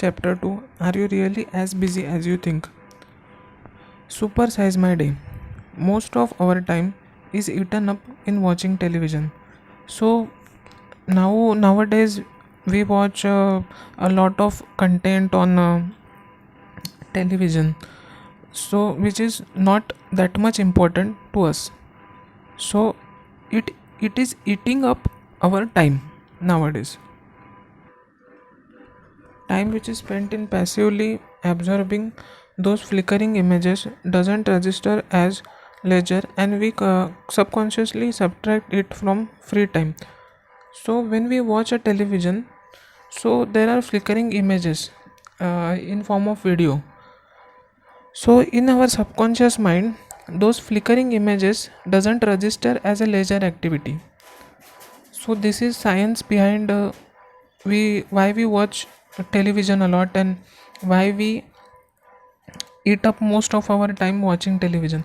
Chapter 2. Are you really as busy as you think? Supersize my day. Most of our time is eaten up in watching television. So nowadays we watch a lot of content on television. So which is not that much important to us. So it it is eating up our time nowadays. Time which is spent in passively absorbing those flickering images doesn't register as leisure, and we subconsciously subtract it from free time. So when we watch a television, so there are flickering images in form of video. So in our subconscious mind, those flickering images doesn't register as a leisure activity. So this is science behind we why we watch television a lot, and why we eat up most of our time watching television.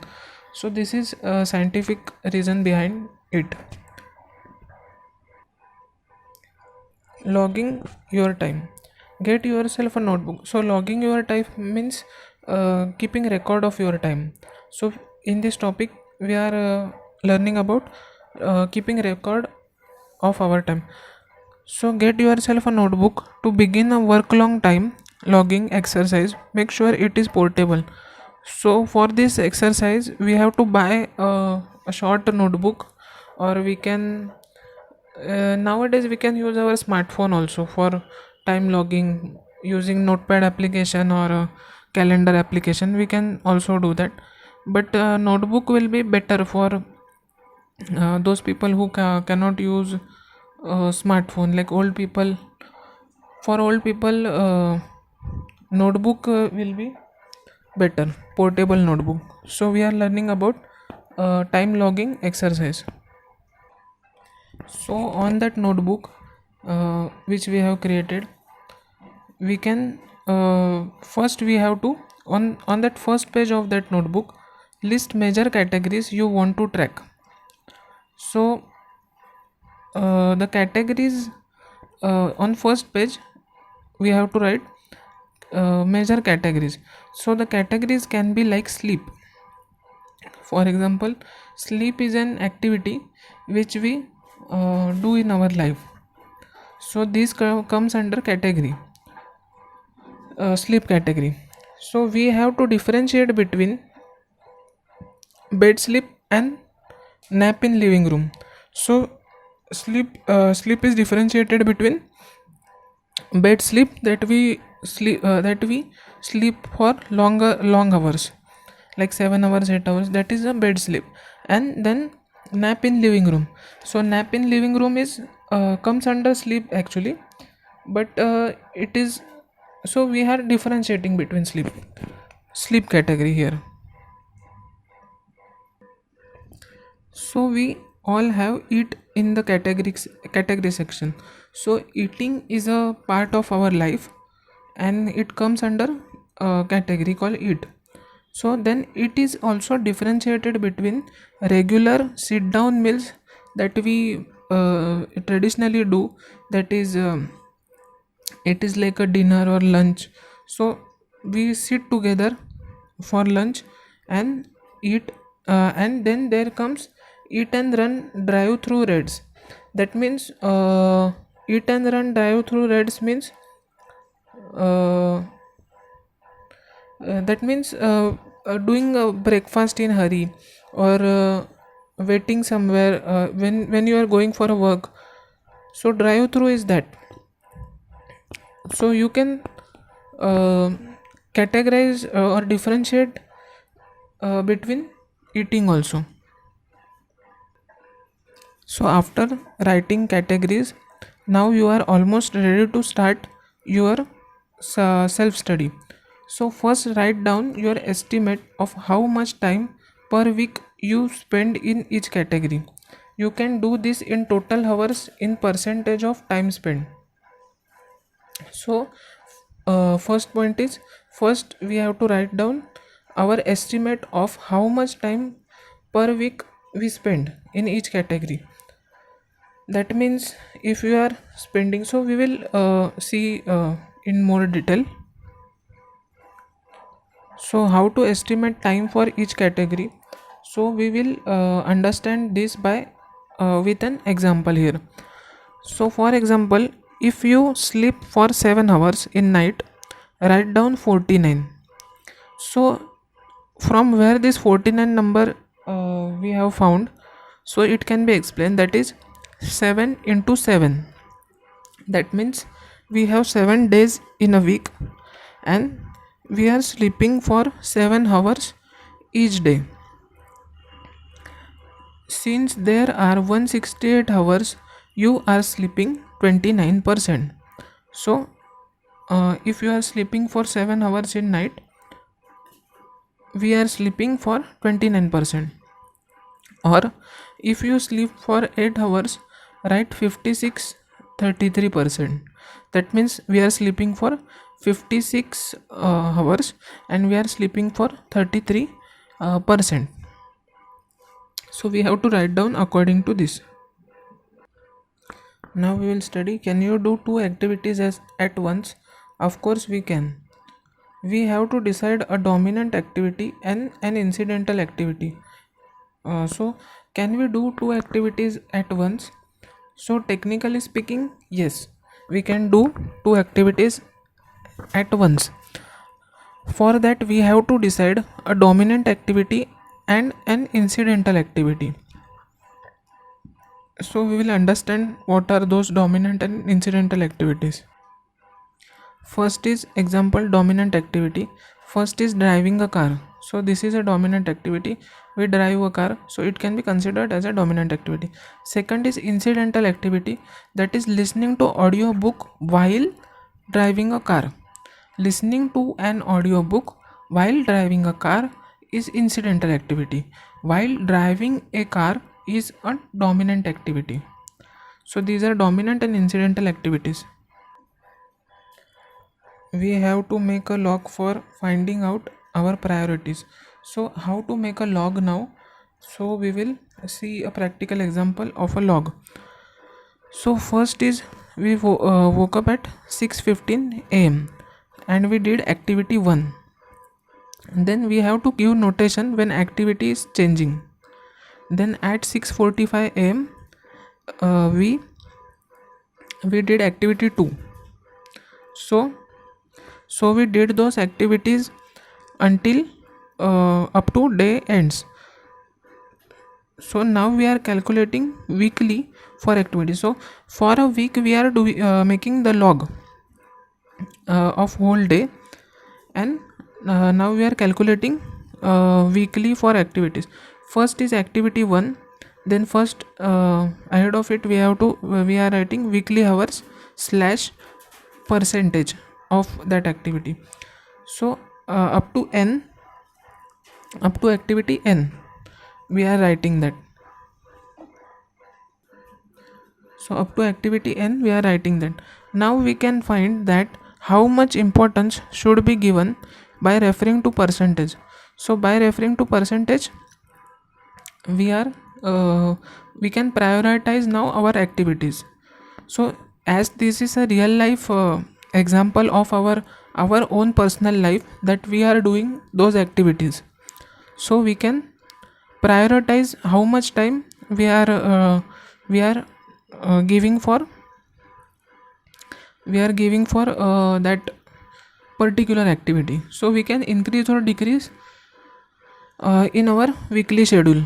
So this is a scientific reason behind it. Logging your time. Get yourself a notebook. So logging your time means keeping record of your time. So in this topic we are learning about keeping record of our time. So get yourself a notebook to begin a work long time logging exercise. Make sure it is portable. So for this exercise we have to buy a short notebook, or we can nowadays we can use our smartphone also for time logging using notepad application or calendar application. We can also do that, but notebook will be better for those people who cannot use smartphone, like old people. For old people, notebook will be better, portable notebook. So we are learning about time logging exercise. So on that notebook which we have created, we can first we have to on that first page of that notebook list major categories you want to track. So the categories on first page we have to write major categories. So the categories can be like sleep. For example, sleep is an activity which we do in our life. So this comes under category sleep category. So we have to differentiate between bed sleep and nap in living room. So sleep is differentiated between bed sleep, that we sleep for long hours, like 7 hours, 8 hours, that is a bed sleep. And then nap in living room. So nap in living room is comes under sleep actually, but it is, so we are differentiating between sleep category here. So we all have eat in the category section. So eating is a part of our life, and it comes under a category called eat. So then it is also differentiated between regular sit down meals that we traditionally do, that is it is like a dinner or lunch. So we sit together for lunch and eat, and then there comes eat and run drive through raids. That means eat and run drive through raids means uh, that means doing a breakfast in hurry, or waiting somewhere when you are going for a work. So drive through is that. So you can uh, categorize or differentiate between eating also. So after writing categories, now you are almost ready to start your self study. So first write down your estimate of how much time per week you spend in each category. You can do this in total hours in percentage of time spent. So first point is, first we have to write down our estimate of how much time per week we spend in each category. That means if you are spending, so we will see in more detail. So how to estimate time for each category? So we will understand this by with an example here. So for example, if you sleep for 7 hours in night, write down 49. So from where this 49 number we have found, so it can be explained, that is 7 into 7. That means we have 7 days in a week, and we are sleeping for 7 hours each day. Since there are 168 hours, you are sleeping 29%. So if you are sleeping for 7 hours in night, we are sleeping for 29%. Or if you sleep for 8 hours, write 56 33%. That means we are sleeping for 56 hours, and we are sleeping for 33 percent. So we have to write down according to this. Now we will study, can you do two activities at once? Of course we can. We have to decide a dominant activity and an incidental activity. So can we do two activities at once? So technically speaking, yes, we can do two activities at once. For that we have to decide a dominant activity and an incidental activity. So we will understand what are those dominant and incidental activities. First is example dominant activity. First is driving a car. So this is a dominant activity. We drive a car, so it can be considered as a dominant activity. Second is incidental activity, that is listening to audio book while driving a car. Listening to an audio book while driving a car is incidental activity, while driving a car is a dominant activity. So these are dominant and incidental activities. We have to make a log for finding out our priorities. So how to make a log now? So we will see a practical example of a log. So first is we woke up at 6:15 am and we did activity 1. Then we have to give notation when activity is changing. Then at 6:45 am we did activity 2. So we did those activities until up to day ends. So now we are calculating weekly for activity. So for a week we are making the log of whole day, and now we are calculating weekly for activities. First is activity 1. Then first ahead of it we are writing weekly hours / percentage of that activity. So up to activity n we are writing that. So up to activity n we are writing that. Now we can find that how much importance should be given by referring to percentage. So by referring to percentage, we can prioritize now our activities. So as this is a real life example of our own personal life, that we are doing those activities, so we can prioritize how much time we are giving for that particular activity. So we can increase or decrease in our weekly schedule.